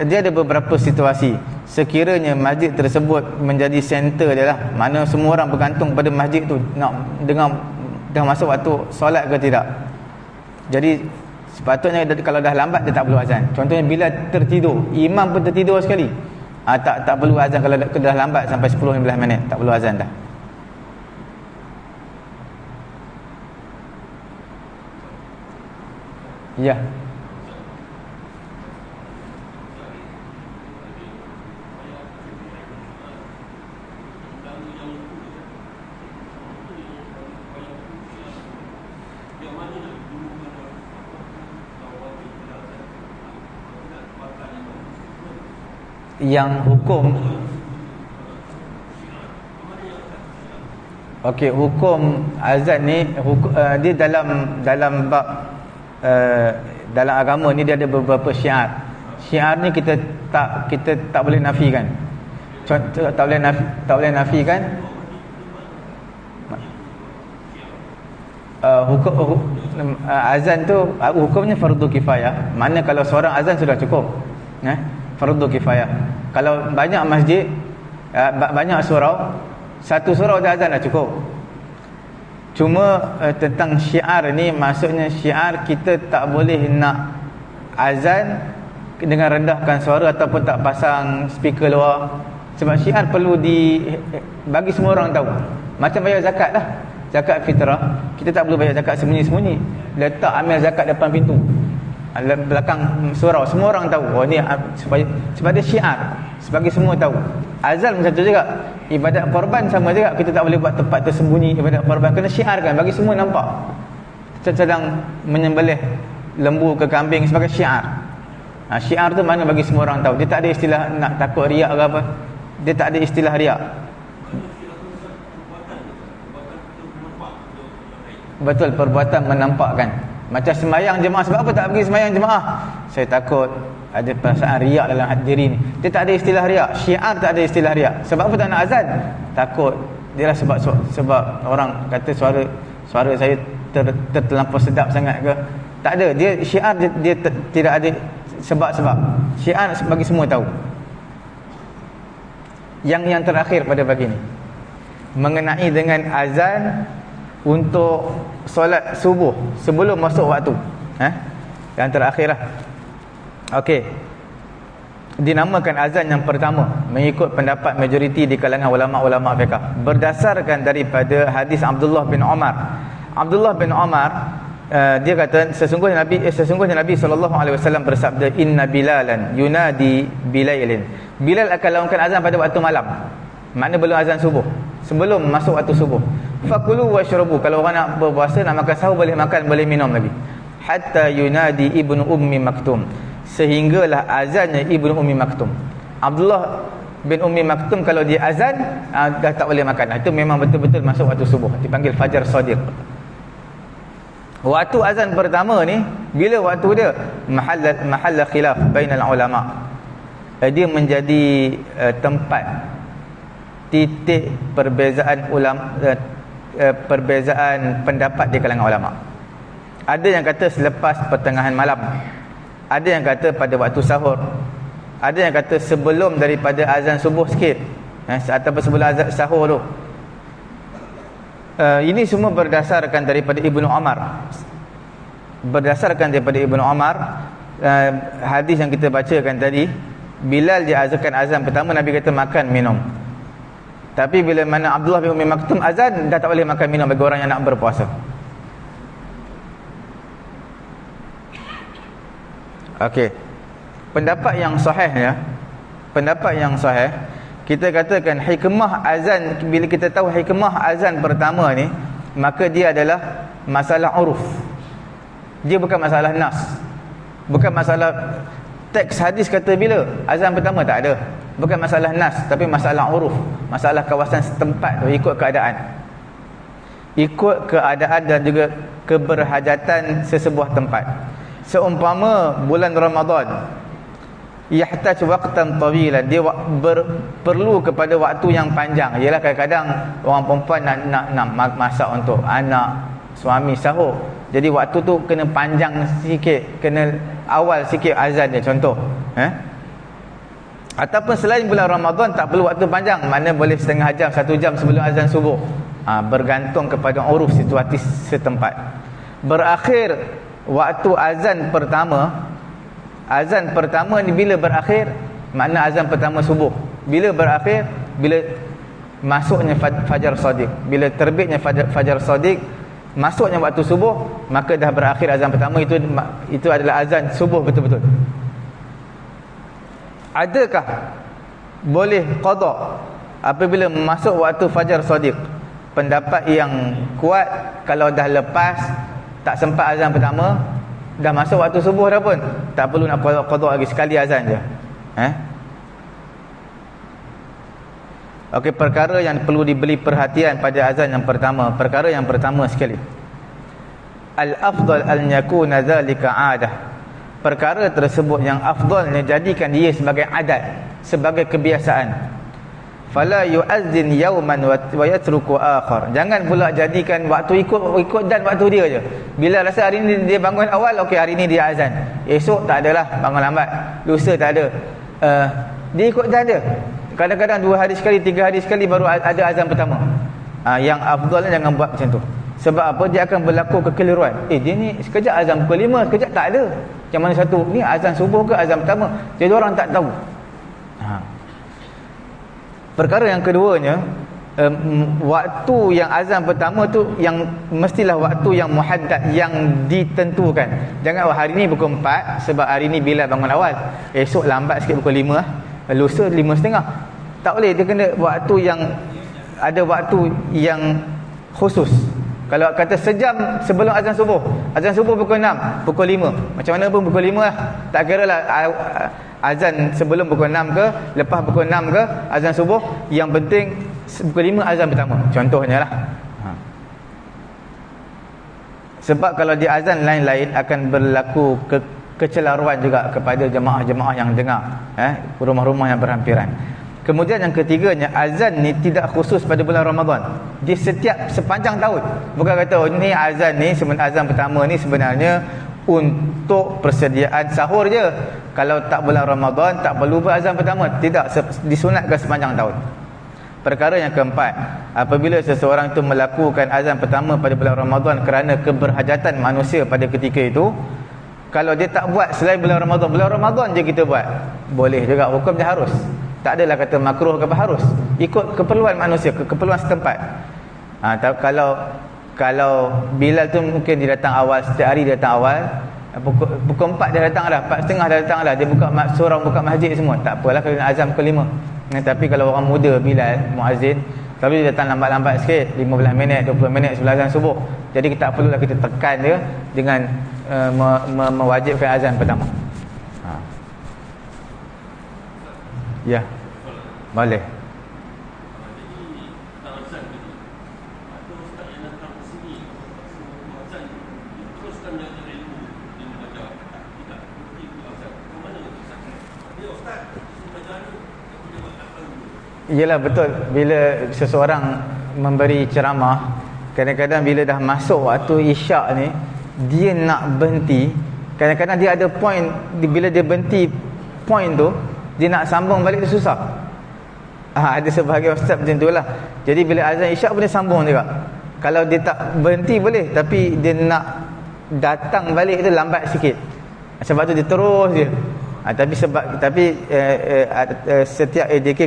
Dia ada beberapa situasi. Sekiranya masjid tersebut menjadi center dia lah, mana semua orang bergantung pada masjid tu nak dengar dah masuk waktu solat ke tidak. Jadi sepatutnya kalau dah lambat dia tak perlu azan. Contohnya bila tertidur, imam pun tertidur sekali, tak perlu azan. Kalau dah lambat sampai 10-15 minit tak perlu azan dah. Ya. Yang hukum, okey, hukum azan ni dia dalam bab dalam agama ni dia ada beberapa syiar. Syiar ni kita tak boleh nafikan. Contoh tak boleh nafikan. Hukum azan tu hukumnya fardu kifayah. Mana kalau seorang azan sudah cukup. Fardu kifayah. Kalau banyak masjid, banyak surau, satu surau dah azan dah cukup. Cuma tentang syiar ni, maksudnya syiar kita tak boleh nak azan dengan rendahkan suara ataupun tak pasang speaker luar. Sebab syiar perlu bagi semua orang tahu. Macam bayar zakat lah, zakat fitrah, kita tak perlu bayar zakat sembunyi-sembunyi. Letak ambil zakat depan pintu, belakang surau, semua orang tahu. Ni sebab dia syiar, sebagai semua tahu. Azan macam tu juga, ibadat korban sama juga, kita tak boleh buat tempat tersembunyi ibadat korban, kena syiarkan bagi semua nampak. Kita sedang menyembelih lembu ke kambing sebagai syiar. Syiar tu mana bagi semua orang tahu. Dia tak ada istilah nak takut riak ke apa, dia tak ada istilah riak. Betul, perbuatan menampakkan. Macam sembahyang jemaah, sebab apa tak pergi sembahyang jemaah? Saya takut ada perasaan riak dalam hati diri ni. Dia tak ada istilah riak. Syiar tak ada istilah riak. Sebab apa tak nak azan? Takut. Dia lah sebab orang kata suara saya terlampau sedap sangat ke. Tak ada. Dia syiar dia tidak ada sebab-sebab. Syiar bagi semua tahu. Yang terakhir pada pagi ni, mengenai dengan azan untuk solat subuh sebelum masuk waktu. Yang terakhir lah. Okey. Dinamakan azan yang pertama mengikut pendapat majoriti di kalangan ulama-ulama fiqh, berdasarkan daripada hadis Abdullah bin Umar. Abdullah bin Umar dia kata sesungguhnya Nabi SAW bersabda, inna bilalan yunadi bilailin. Bilal akan lakukan azan pada waktu malam, makna belum azan subuh, sebelum masuk waktu subuh. Fakulu washrabu, kalau orang nak berpuasa, nak makan sahur, boleh makan, boleh minum lagi. Hatta yunadi ibnu ummi maktum, sehinggalah azannya ibnu ummi maktum. Abdullah bin ummi maktum kalau dia azan dah tak boleh makan. Itu memang betul-betul masuk waktu subuh, dipanggil fajar shadiq. Waktu azan pertama ni, bila waktu dia? Mahall khilaf bainal ulama. Dia menjadi tempat titik perbezaan perbezaan pendapat di kalangan ulama. Ada yang kata selepas pertengahan malam, ada yang kata pada waktu sahur, ada yang kata sebelum daripada azan subuh sikit, ataupun sebelum azan sahur tu. Ini semua berdasarkan daripada Ibnu Umar. Hadis yang kita bacakan tadi, Bilal dia azankan azan pertama, Nabi kata makan minum. Tapi bila mana Abdullah bin Umi Maktum azan, dah tak boleh makan minum bagi orang yang nak berpuasa. Okey. Pendapat yang sahih, kita katakan hikmah azan, bila kita tahu hikmah azan pertama ni, maka dia adalah masalah uruf. Dia bukan masalah nas. Bukan masalah teks hadis kata bila azan pertama, tak ada. Bukan masalah nas, tapi masalah uruf, masalah kawasan setempat tu, ikut keadaan dan juga keberhajatan sesebuah tempat. Seumpama bulan Ramadan, yahtaj waqtan tawilan, dia perlu kepada waktu yang panjang. Ialah kadang-kadang orang perempuan nak masak untuk anak, suami, sahur. Jadi waktu tu kena panjang sikit, kena awal sikit azan dia, contoh. Ataupun selain bulan Ramadan tak perlu waktu panjang, mana boleh setengah jam, 1 jam sebelum azan subuh. Bergantung kepada uruf situasi setempat. Berakhir waktu azan pertama ni bila berakhir? Makna azan pertama subuh. Bila berakhir? Bila masuknya fajar shadiq. Bila terbitnya fajar shadiq, masuknya waktu subuh, maka dah berakhir azan pertama. Itu adalah azan subuh betul-betul. Adakah boleh qada apabila masuk waktu fajar shadiq? Pendapat yang kuat, kalau dah lepas, tak sempat azan pertama, dah masuk waktu subuh dah pun, tak perlu nak qada lagi, sekali azan je. Okey, perkara yang perlu diberi perhatian pada azan yang pertama. Perkara yang pertama sekali, al-afdal an yakuna zalika 'adah. Perkara tersebut yang afdalnya jadikan dia sebagai adat, sebagai kebiasaan. Fala yu'azzin yawman wa yatruku akhar. Jangan pula jadikan waktu ikut dan waktu dia je. Bila rasa hari ni dia bangun awal, okey hari ni dia azan. Esok tak adalah, bangun lambat. Lusa tak ada. Dia ikut dan dia. Kadang-kadang 2 hari sekali, 3 hari sekali baru ada azan pertama. Yang afdalnya jangan buat macam tu. Sebab apa? Dia akan berlaku kekeliruan. Dia ni sekejap azan pukul 5, sekejap tak ada. Yang mana satu? Ni azan subuh ke azan pertama? Jadi orang tak tahu. Perkara yang keduanya, waktu yang azan pertama tu yang mestilah waktu yang muhaddad, yang ditentukan. Jangan hari ni pukul 4 sebab hari ni Bilal bangun awal, esok lambat sikit pukul 5, lusa 5.30. Tak boleh. Dia kena waktu yang ada waktu yang khusus. Kalau kata sejam sebelum azan subuh pukul 6, pukul 5, macam mana pun pukul 5 lah. Tak kira lah azan sebelum pukul 6 ke, lepas pukul 6 ke, azan subuh, yang penting pukul 5 azan pertama, contohnya lah. Sebab kalau di azan lain-lain akan berlaku kecelaruan juga kepada jemaah-jemaah yang dengar, rumah-rumah yang berhampiran. Kemudian yang ketiganya, azan ni tidak khusus pada bulan Ramadan. Dia sepanjang tahun. Bukan kata ni azan ni, azan pertama ni sebenarnya untuk persediaan sahur je. Kalau tak bulan Ramadan, tak perlu berazan pertama. Tidak, disunatkan sepanjang tahun. Perkara yang keempat, apabila seseorang itu melakukan azan pertama pada bulan Ramadan kerana keberhajatan manusia pada ketika itu, kalau dia tak buat selain bulan Ramadan je kita buat, boleh juga, hukum dia harus. Tak adalah kata makruh ke apa, harus ikut keperluan manusia, keperluan setempat. Kalau Bilal tu mungkin dia datang awal, setiap hari dia datang awal, pukul 4 dia datang dah, 4.30 dah datang dah, dia buka masjid semua, tak apalah kalau nak azan pukul 5. Tapi kalau orang muda Bilal muazzin, kalau dia datang lambat-lambat sikit, 15 minit, 20 minit sebelum azan subuh, jadi kita tak perlulah kita tekan dia dengan mewajibkan azan pertama. Ya, boleh. Iyalah, betul. Bila seseorang memberi ceramah, kadang-kadang bila dah masuk waktu isyak ni, dia nak berhenti. Kadang-kadang dia ada point, bila dia berhenti point tu, dia nak sambung balik dia susah. Ada sebahagian ustaz macam itulah. Jadi bila azan isyak boleh sambung juga. Kalau dia tak berhenti boleh, tapi dia nak datang balik tu lambat sikit. Sebab tu dia terus je. Setiap AJK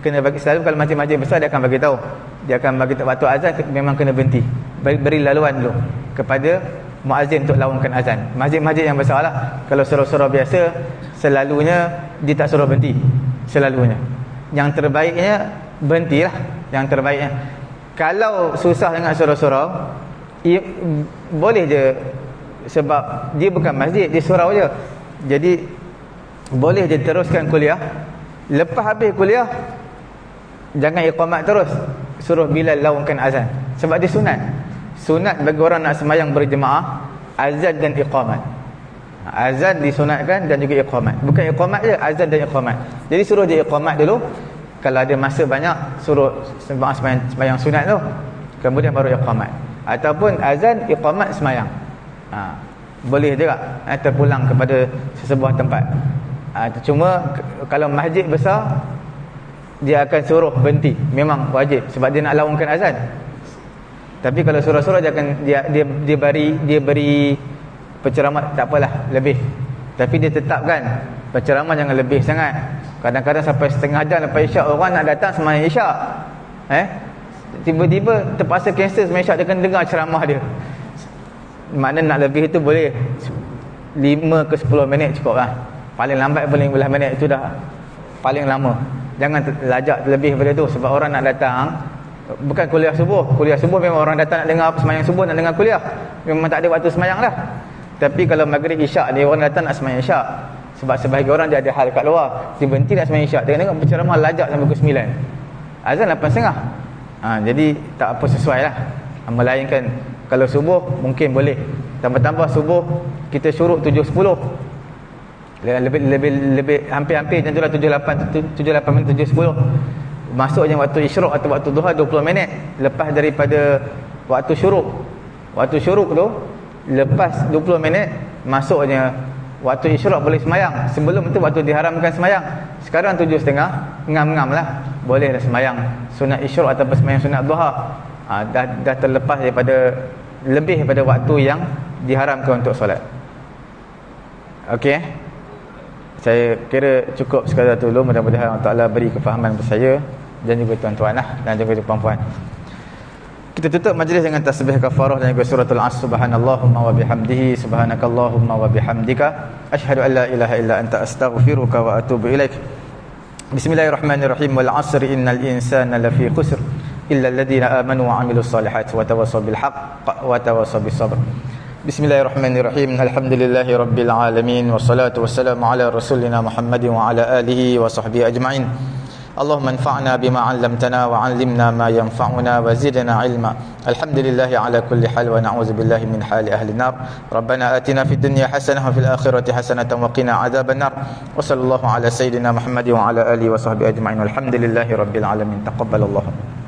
kena bagi selalu, kalau masjid-masjid besar dia akan bagi tahu. Dia akan bagi tahu waktu azan memang kena berhenti. Beri laluan dulu kepada muazzin untuk laungkan azan. Masjid-masjid yang besar lah. Kalau surau-surau biasa, selalunya dia tak suruh berhenti. Selalunya. Yang terbaiknya berhentilah. Yang terbaiknya. Kalau susah dengan surau-surau, boleh je. Sebab dia bukan masjid, dia surau je. Jadi boleh je teruskan kuliah. Lepas habis kuliah, jangan iqamat terus, suruh Bilal laungkan azan. Sebab dia sunat. Sunat bagi orang nak semayang berjemaah, azan dan iqamat. Azan disunatkan dan juga iqamat. Bukan iqamat je, azan dan iqamat. Jadi suruh dia iqamat dulu. Kalau ada masa banyak, suruh semayang sunat tu, kemudian baru iqamat. Ataupun azan, iqamat, semayang. Boleh juga terpulang kepada sesebuah tempat. Cuma kalau masjid besar, dia akan suruh berhenti, memang wajib, sebab dia nak laungkan azan. Tapi kalau surau-surau dia beri penceramah, tak apalah, lebih. Tapi dia tetapkan penceramah jangan lebih sangat. Kadang-kadang sampai setengah jam lepas isyak, orang nak datang sembahyang isyak, tiba-tiba terpaksa cancel sembahyang isyak, dia kena dengar ceramah dia. Makna nak lebih itu boleh 5 ke 10 minit cukup lah. Paling lambat pun 15 minit, itu dah paling lama. Jangan lajak lebih daripada tu, sebab orang nak datang. Bukan kuliah subuh. Kuliah subuh memang orang datang nak dengar semayang subuh, nak dengar kuliah. Memang tak ada waktu semayang lah. Tapi kalau maghrib isyak ni, orang datang nak semayang isyak. Sebab sebahagian orang dia ada hal kat luar, dia berhenti nak semayang isyak, tengok penceramah lajak sampai pukul 9. Azan 8.30. Jadi tak apa sesuai lah. Melainkan kalau subuh mungkin boleh. Tambah-tambah subuh kita syuruk 7.10. Lebih hampir-hampir macam itulah, 7.8 minit, 7.10. Masuknya waktu isyraq atau waktu duha 20 minit lepas daripada waktu syuruk. Waktu syuruk tu lepas 20 minit masuknya waktu isyraq, boleh semayang. Sebelum itu waktu diharamkan semayang. Sekarang 7.30, ngam-ngam lah, boleh dah semayang sunat isyraq atau semayang sunat duha. Dah terlepas daripada lebih daripada waktu yang diharamkan untuk solat. Okey, saya kira cukup sekadar tu dulu. Mudah-mudahan Allah Ta'ala beri kefahaman kepada saya dan juga tuan-tuan dan juga puan-puan. Kita tutup majlis dengan tasbih kafarah dan juga suratul Asr. Subhanallahumma wa bihamdihi, subhanakallahumma wa bihamdika, asyhadu an la ilaha illa anta, astaghfiruka wa atubu ilaik. Bismillahirrahmanirrahim. Wal 'asri innal insana lafi khusr illa alladhina amanu wa 'amilus solihati wa tawassaw bil haqq wa tawassaw bis sabr. Bismillahirrahmanirrahim. Alhamdulillahi rabbil alamin, wassalatu wassalamu ala rasulina Muhammadin wa ala alihi wa sahbihi ajma'in. Allahumma anfa'na bima 'allamtana wa 'allimna ma yanfa'una wa zidna 'ilma. Alhamdulillahi ala kulli hal wa na'udzu billahi min hali ahli nar. Rabbana atina fid dunya hasanah wa fil akhirati hasanatan wa qina adzaban nar. Wa sallallahu ala sayidina Muhammadin wa ala alihi wa sahbihi ajma'in. Alhamdulillahi rabbil alamin. Taqabbalallahu.